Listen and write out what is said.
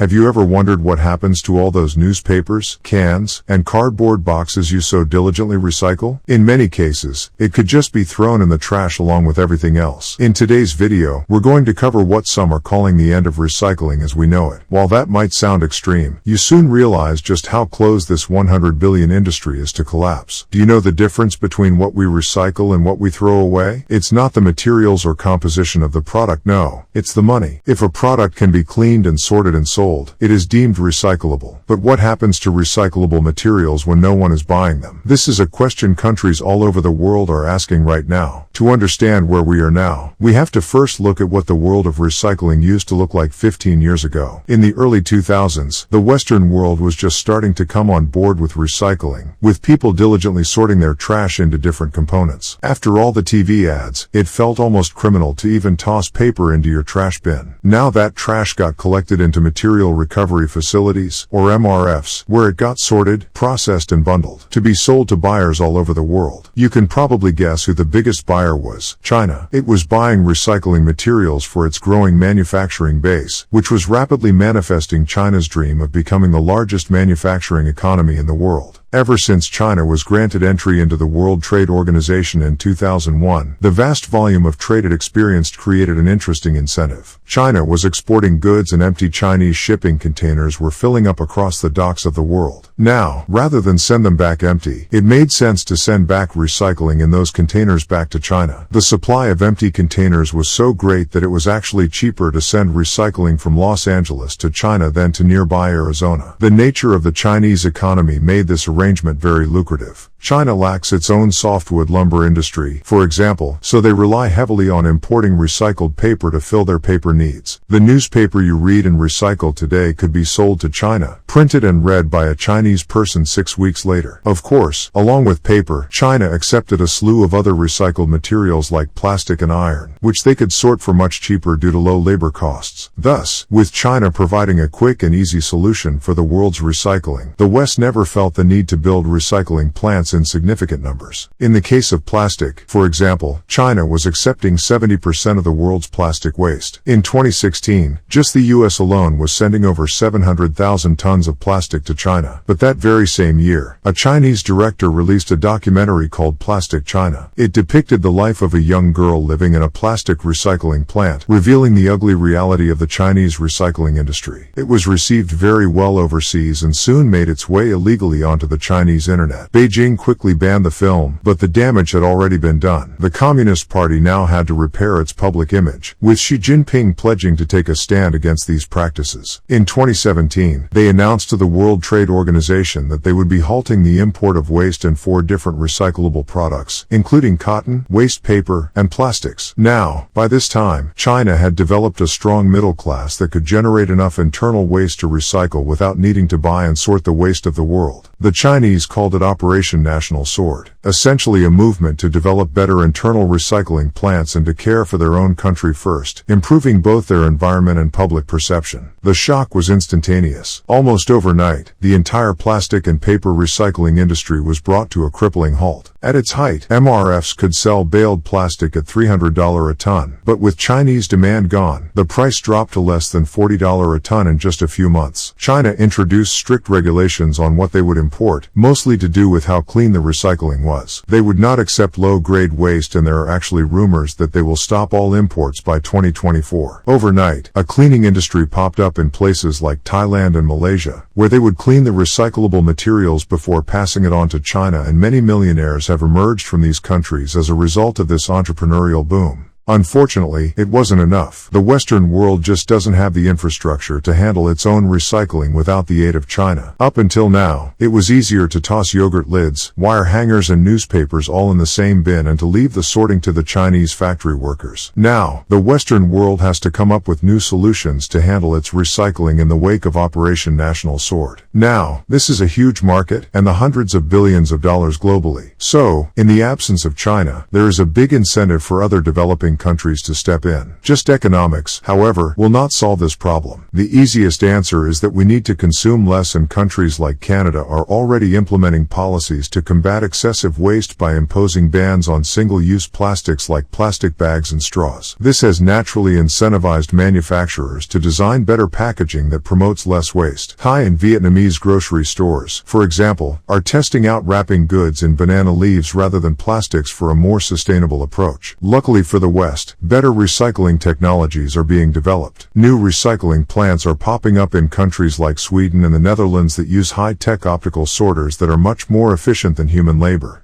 Have you ever wondered what happens to all those newspapers, cans, and cardboard boxes you so diligently recycle? In many cases, it could just be thrown in the trash along with everything else. In today's video, we're going to cover what some are calling the end of recycling as we know it. While that might sound extreme, you soon realize just how close this 100 billion industry is to collapse. Do you know the difference between what we recycle and what we throw away? It's not the materials or composition of the product, no. It's the money. If a product can be cleaned and sorted and sold, it is deemed recyclable. But what happens to recyclable materials when no one is buying them? This is a question countries all over the world are asking right now. To understand where we are now, we have to first look at what the world of recycling used to look like 15 years ago. In the early 2000s, the Western world was just starting to come on board with recycling, with people diligently sorting their trash into different components. After all the TV ads, it felt almost criminal to even toss paper into your trash bin. Now that trash got collected into material recovery facilities, or MRFs, where it got sorted, processed and bundled, to be sold to buyers all over the world. You can probably guess who the biggest buyer was: China. It was buying recycling materials for its growing manufacturing base, which was rapidly manifesting China's dream of becoming the largest manufacturing economy in the world. Ever since China was granted entry into the World Trade Organization in 2001, the vast volume of trade it experienced created an interesting incentive. China was exporting goods and empty Chinese shipping containers were filling up across the docks of the world. Now, rather than send them back empty, it made sense to send back recycling in those containers back to China. The supply of empty containers was so great that it was actually cheaper to send recycling from Los Angeles to China than to nearby Arizona. The nature of the Chinese economy made this arrangement very lucrative. China lacks its own softwood lumber industry, for example, so they rely heavily on importing recycled paper to fill their paper needs. The newspaper you read and recycle today could be sold to China, printed and read by a Chinese person 6 weeks later. Of course, along with paper, China accepted a slew of other recycled materials like plastic and iron, which they could sort for much cheaper due to low labor costs. Thus, with China providing a quick and easy solution for the world's recycling, the West never felt the need to build recycling plants in significant numbers. In the case of plastic, for example, China was accepting 70% of the world's plastic waste. In 2016, just the US alone was sending over 700,000 tons of plastic to China. But that very same year, a Chinese director released a documentary called Plastic China. It depicted the life of a young girl living in a plastic recycling plant, revealing the ugly reality of the Chinese recycling industry. It was received very well overseas and soon made its way illegally onto the Chinese internet. Beijing quickly banned the film, but the damage had already been done. The Communist Party now had to repair its public image, with Xi Jinping pledging to take a stand against these practices. In 2017, they announced to the World Trade Organization that they would be halting the import of waste and 4 different recyclable products, including cotton, waste paper, and plastics. Now, by this time, China had developed a strong middle class that could generate enough internal waste to recycle without needing to buy and sort the waste of the world. The Chinese called it Operation National Sword, essentially a movement to develop better internal recycling plants and to care for their own country first, improving both their environment and public perception. The shock was instantaneous. Almost overnight, the entire plastic and paper recycling industry was brought to a crippling halt. At its height, MRFs could sell baled plastic at $300 a ton, but with Chinese demand gone, the price dropped to less than $40 a ton in just a few months. China introduced strict regulations on what they would import, mostly to do with how clean the recycling was. They would not accept low-grade waste, and there are actually rumors that they will stop all imports by 2024. Overnight, a cleaning industry popped up in places like Thailand and Malaysia, where they would clean the recyclable materials before passing it on to China, and many millionaires have emerged from these countries as a result of this entrepreneurial boom. Unfortunately, it wasn't enough. The Western world just doesn't have the infrastructure to handle its own recycling without the aid of China. Up until now, it was easier to toss yogurt lids, wire hangers and newspapers all in the same bin and to leave the sorting to the Chinese factory workers. Now, the Western world has to come up with new solutions to handle its recycling in the wake of Operation National Sword. Now, this is a huge market and the hundreds of billions of dollars globally. So, in the absence of China, there is a big incentive for other developing developing countries to step in. Just economics, however, will not solve this problem. The easiest answer is that we need to consume less, and countries like Canada are already implementing policies to combat excessive waste by imposing bans on single-use plastics like plastic bags and straws. This has naturally incentivized manufacturers to design better packaging that promotes less waste. Thai and Vietnamese grocery stores, for example, are testing out wrapping goods in banana leaves rather than plastics for a more sustainable approach. Luckily for the West, better recycling technologies are being developed. New recycling plants are popping up in countries like Sweden and the Netherlands that use high-tech optical sorters that are much more efficient than human labor.